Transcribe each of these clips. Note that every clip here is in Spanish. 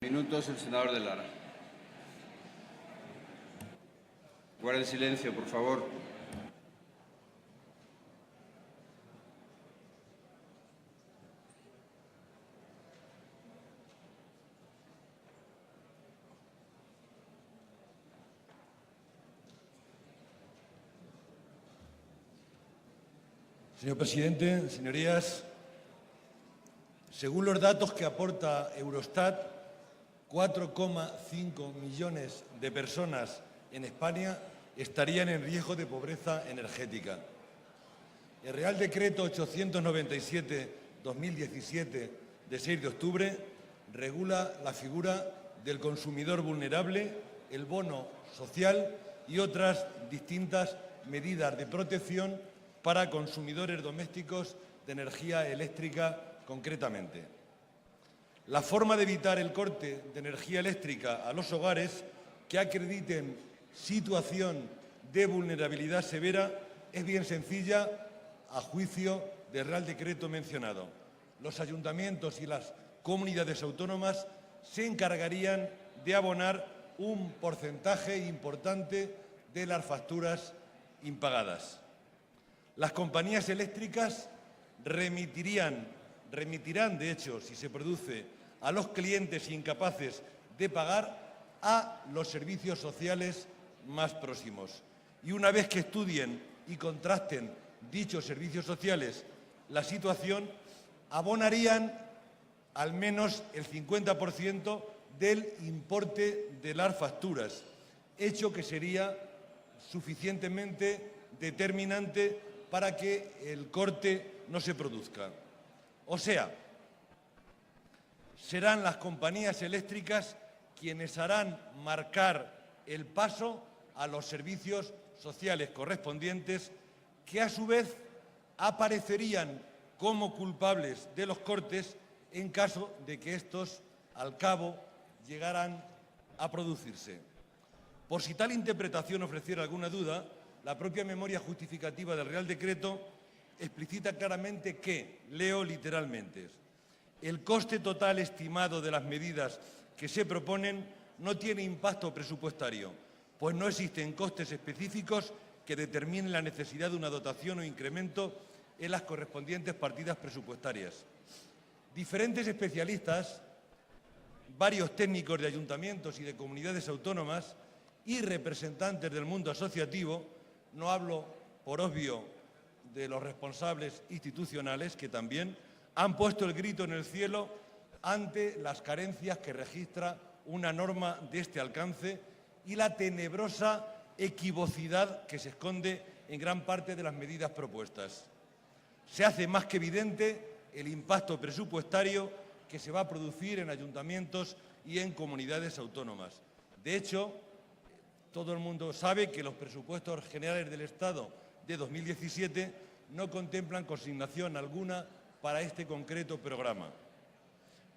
Minutos, el senador de Lara. Guarden silencio, por favor. Señor presidente, señorías, según los datos que aporta Eurostat, 4,5 millones de personas en España estarían en riesgo de pobreza energética. El Real Decreto 897/2017 de 6 de octubre regula la figura del consumidor vulnerable, el bono social y otras distintas medidas de protección para consumidores domésticos de energía eléctrica concretamente. La forma de evitar el corte de energía eléctrica a los hogares que acrediten situación de vulnerabilidad severa es bien sencilla a juicio del Real Decreto mencionado. Los ayuntamientos y las comunidades autónomas se encargarían de abonar un porcentaje importante de las facturas impagadas. Las compañías eléctricas remitirán, de hecho, si se produce, a los clientes incapaces de pagar a los servicios sociales más próximos. Y una vez que estudien y contrasten dichos servicios sociales la situación, abonarían al menos el 50% del importe de las facturas, hecho que sería suficientemente determinante para que el corte no se produzca. O sea, serán las compañías eléctricas quienes harán marcar el paso a los servicios sociales correspondientes, que a su vez aparecerían como culpables de los cortes en caso de que estos, al cabo, llegaran a producirse. Por si tal interpretación ofreciera alguna duda, la propia memoria justificativa del Real Decreto explicita claramente que, leo literalmente, el coste total estimado de las medidas que se proponen no tiene impacto presupuestario, pues no existen costes específicos que determinen la necesidad de una dotación o incremento en las correspondientes partidas presupuestarias. Diferentes especialistas, varios técnicos de ayuntamientos y de comunidades autónomas y representantes del mundo asociativo, no hablo, por obvio, de los responsables institucionales, que también han puesto el grito en el cielo ante las carencias que registra una norma de este alcance y la tenebrosa equivocidad que se esconde en gran parte de las medidas propuestas. Se hace más que evidente el impacto presupuestario que se va a producir en ayuntamientos y en comunidades autónomas. De hecho, todo el mundo sabe que los presupuestos generales del Estado de 2017 no contemplan consignación alguna para este concreto programa.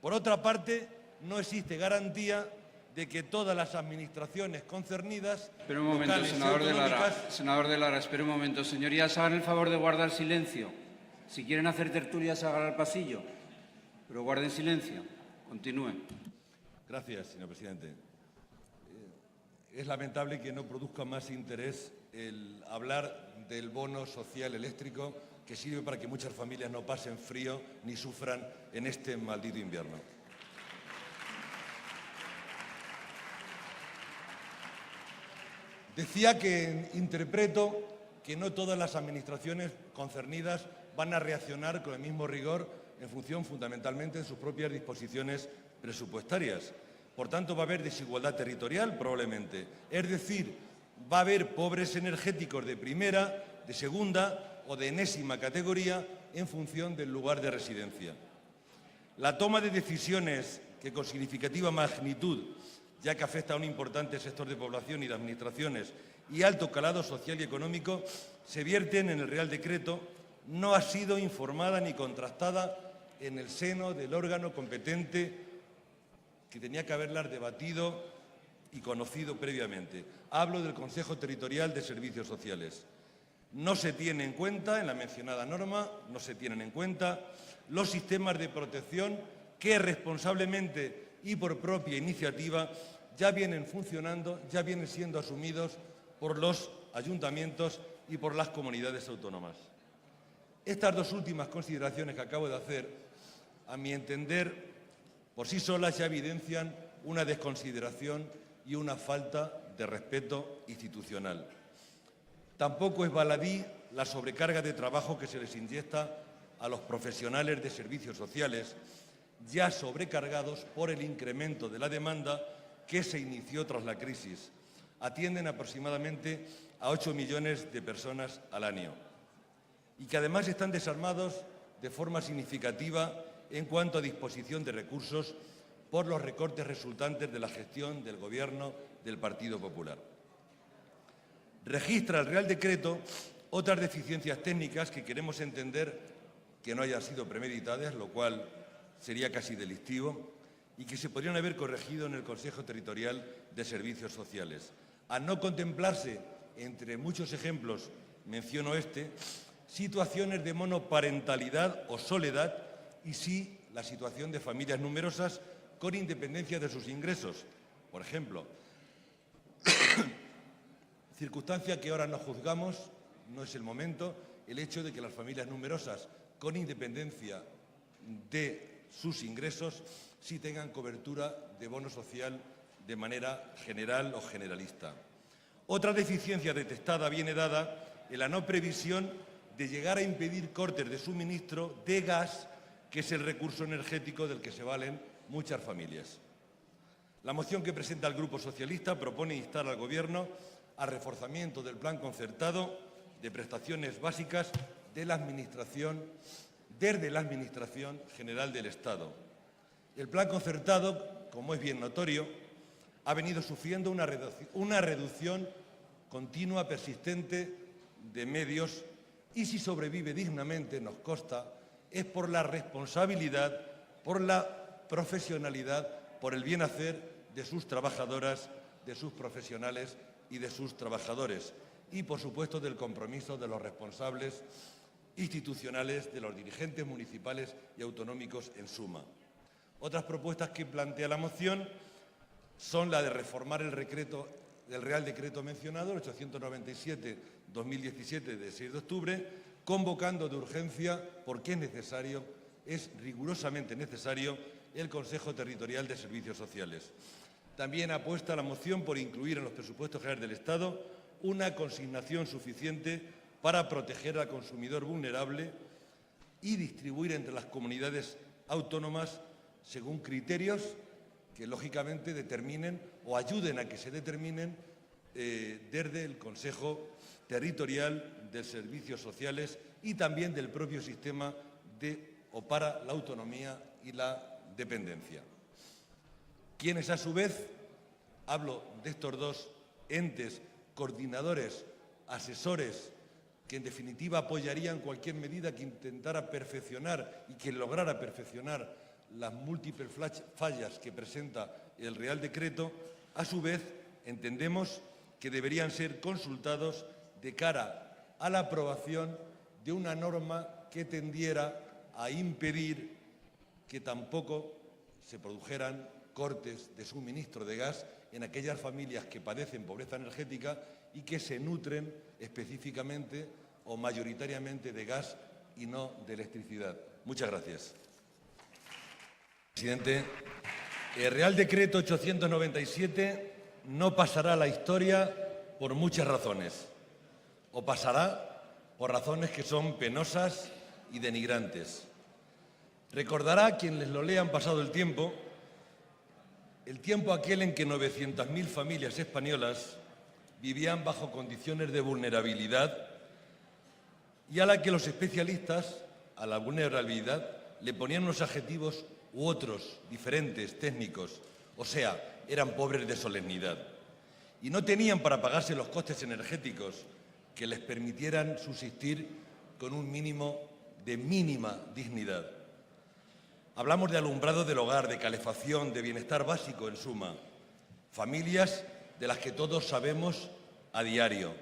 Por otra parte, no existe garantía de que todas las administraciones concernidas... Espera un momento, senador de Lara. Senador de Lara, espere un momento. Señorías, hagan el favor de guardar silencio. Si quieren hacer tertulias, hagan al pasillo. Pero guarden silencio. Continúen. Gracias, señor presidente. Es lamentable que no produzca más interés el hablar del bono social eléctrico, que sirve para que muchas familias no pasen frío ni sufran en este maldito invierno. Decía que interpreto que no todas las administraciones concernidas van a reaccionar con el mismo rigor en función fundamentalmente de sus propias disposiciones presupuestarias. Por tanto, va a haber desigualdad territorial probablemente. Es decir, va a haber pobres energéticos de primera, de segunda o de enésima categoría en función del lugar de residencia. La toma de decisiones que con significativa magnitud, ya que afecta a un importante sector de población y de administraciones y alto calado social y económico, se vierten en el Real Decreto, no ha sido informada ni contrastada en el seno del órgano competente que tenía que haberlas debatido y conocido previamente. Hablo del Consejo Territorial de Servicios Sociales. No se tiene en cuenta, en la mencionada norma, no se tienen en cuenta los sistemas de protección que responsablemente y por propia iniciativa ya vienen funcionando, ya vienen siendo asumidos por los ayuntamientos y por las comunidades autónomas. Estas dos últimas consideraciones que acabo de hacer, a mi entender, por sí solas ya evidencian una desconsideración y una falta de respeto institucional. Tampoco es baladí la sobrecarga de trabajo que se les inyecta a los profesionales de servicios sociales, ya sobrecargados por el incremento de la demanda que se inició tras la crisis. Atienden aproximadamente a 8 millones de personas al año y que además están desarmados de forma significativa en cuanto a disposición de recursos por los recortes resultantes de la gestión del Gobierno del Partido Popular. Registra el Real Decreto otras deficiencias técnicas que queremos entender que no hayan sido premeditadas, lo cual sería casi delictivo, y que se podrían haber corregido en el Consejo Territorial de Servicios Sociales. Al no contemplarse, entre muchos ejemplos, menciono situaciones de monoparentalidad o soledad y sí la situación de familias numerosas con independencia de sus ingresos. Por ejemplo, circunstancia que ahora no juzgamos, no es el momento, el hecho de que las familias numerosas con independencia de sus ingresos sí tengan cobertura de bono social de manera general o generalista. Otra deficiencia detectada viene dada en la no previsión de llegar a impedir cortes de suministro de gas, que es el recurso energético del que se valen muchas familias. La moción que presenta el Grupo Socialista propone instar al Gobierno al reforzamiento del plan concertado de prestaciones básicas de la Administración, desde la Administración General del Estado. El plan concertado, como es bien notorio, ha venido sufriendo una reducción continua, persistente, de medios y si sobrevive dignamente, nos consta, es por la responsabilidad, por la profesionalidad, por el bien hacer de sus trabajadoras, de sus profesionales y de sus trabajadores y, por supuesto, del compromiso de los responsables institucionales, de los dirigentes municipales y autonómicos en suma. Otras propuestas que plantea la moción son la de reformar el Real Decreto mencionado, el 897/2017 de 6 de octubre, convocando de urgencia, porque es necesario, es rigurosamente necesario, el Consejo Territorial de Servicios Sociales. También apuesta la moción por incluir en los presupuestos generales del Estado una consignación suficiente para proteger al consumidor vulnerable y distribuir entre las comunidades autónomas según criterios que, lógicamente, determinen o ayuden a que se determinen desde el Consejo Territorial de Servicios Sociales y también del propio sistema para la autonomía y la dependencia. Quienes, a su vez, hablo de estos dos entes coordinadores, asesores, que en definitiva apoyarían cualquier medida que intentara perfeccionar y que lograra perfeccionar las múltiples fallas que presenta el Real Decreto, a su vez entendemos que deberían ser consultados de cara a la aprobación de una norma que tendiera a impedir que tampoco se produjeran cortes de suministro de gas en aquellas familias que padecen pobreza energética y que se nutren específicamente o mayoritariamente de gas y no de electricidad. Muchas gracias. Presidente, el Real Decreto 897 no pasará a la historia por muchas razones, o pasará por razones que son penosas y denigrantes. Recordará a quienes lo lean pasado el tiempo aquel en que 900.000 familias españolas vivían bajo condiciones de vulnerabilidad y a la que los especialistas, a la vulnerabilidad, le ponían unos adjetivos u otros diferentes, técnicos, o sea, eran pobres de solemnidad y no tenían para pagarse los costes energéticos que les permitieran subsistir con un mínimo de mínima dignidad. Hablamos de alumbrado del hogar, de calefacción, de bienestar básico, en suma. Familias de las que todos sabemos a diario.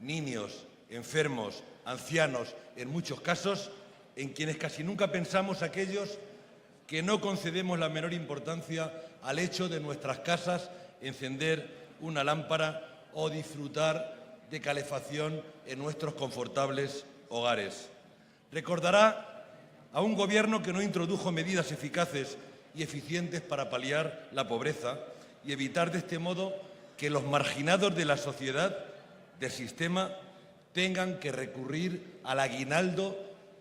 Niños, enfermos, ancianos, en muchos casos, en quienes casi nunca pensamos aquellos que no concedemos la menor importancia al hecho de nuestras casas encender una lámpara o disfrutar de calefacción en nuestros confortables hogares. Recordará a un Gobierno que no introdujo medidas eficaces y eficientes para paliar la pobreza y evitar de este modo que los marginados de la sociedad, del sistema, tengan que recurrir al aguinaldo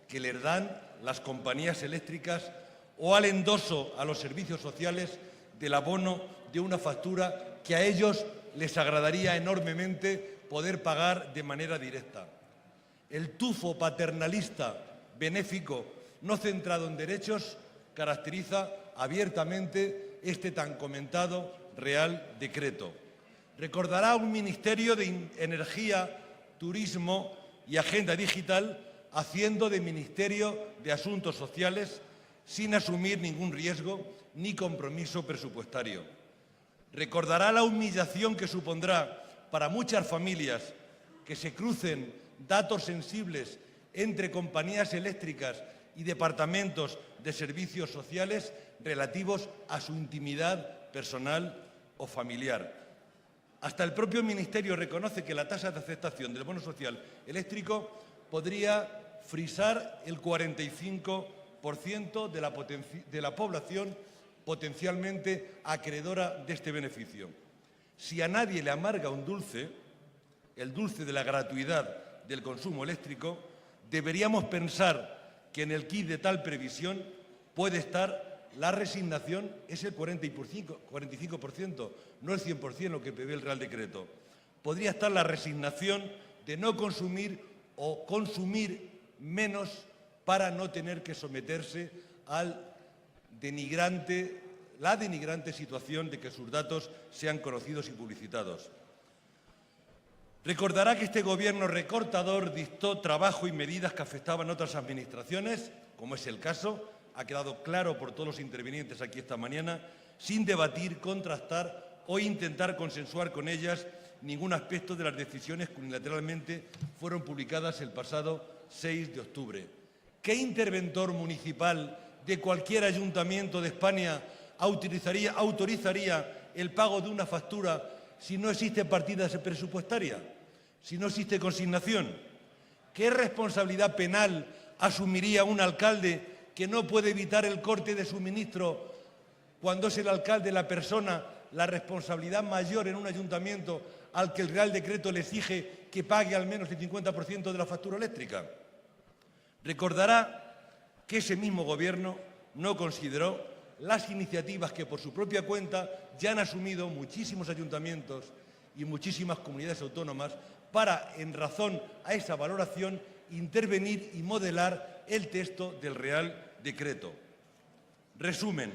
que les dan las compañías eléctricas o al endoso a los servicios sociales del abono de una factura que a ellos les agradaría enormemente poder pagar de manera directa. El tufo paternalista benéfico no centrado en derechos caracteriza abiertamente este tan comentado Real Decreto. Recordará un Ministerio de Energía, Turismo y Agenda Digital haciendo de Ministerio de Asuntos Sociales sin asumir ningún riesgo ni compromiso presupuestario. Recordará la humillación que supondrá para muchas familias que se crucen datos sensibles entre compañías eléctricas y departamentos de servicios sociales relativos a su intimidad personal o familiar. Hasta el propio Ministerio reconoce que la tasa de aceptación del bono social eléctrico podría frisar el 45% de la población potencialmente acreedora de este beneficio. Si a nadie le amarga un dulce, el dulce de la gratuidad del consumo eléctrico, deberíamos pensar que en el quid de tal previsión puede estar la resignación, es el 45%, no el 100% lo que prevé el Real Decreto. Podría estar la resignación de no consumir o consumir menos para no tener que someterse a la denigrante situación de que sus datos sean conocidos y publicitados. Recordará que este Gobierno recortador dictó trabajo y medidas que afectaban a otras administraciones, como es el caso, ha quedado claro por todos los intervinientes aquí esta mañana, sin debatir, contrastar o intentar consensuar con ellas ningún aspecto de las decisiones que unilateralmente fueron publicadas el pasado 6 de octubre. ¿Qué interventor municipal de cualquier ayuntamiento de España autorizaría el pago de una factura si no existe partida presupuestaria, si no existe consignación? ¿Qué responsabilidad penal asumiría un alcalde que no puede evitar el corte de suministro cuando es el alcalde la persona, la responsabilidad mayor en un ayuntamiento al que el Real Decreto le exige que pague al menos el 50% de la factura eléctrica? Recordará que ese mismo Gobierno no consideró las iniciativas que por su propia cuenta ya han asumido muchísimos ayuntamientos y muchísimas comunidades autónomas para, en razón a esa valoración, intervenir y modelar el texto del Real Decreto. Resumen: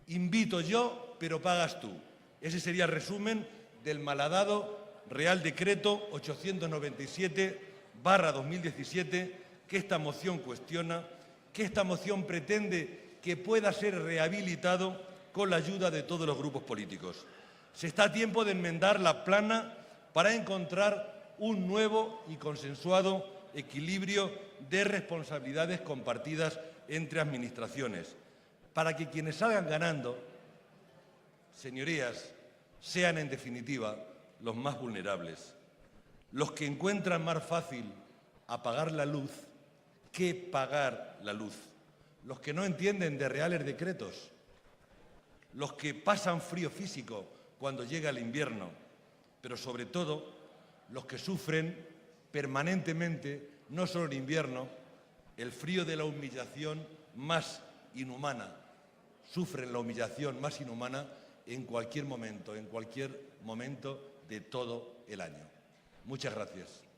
invito yo, pero pagas tú. Ese sería el resumen del malhadado Real Decreto 897/2017 que esta moción cuestiona, que esta moción pretende que pueda ser rehabilitado con la ayuda de todos los grupos políticos. Se está a tiempo de enmendar la plana para encontrar un nuevo y consensuado equilibrio de responsabilidades compartidas entre administraciones, para que quienes salgan ganando, señorías, sean en definitiva los más vulnerables, los que encuentran más fácil apagar la luz que pagar la luz, los que no entienden de reales decretos, los que pasan frío físico cuando llega el invierno, pero sobre todo los que sufren permanentemente, no solo en invierno, el frío de la humillación más inhumana. Sufren la humillación más inhumana en cualquier momento de todo el año. Muchas gracias.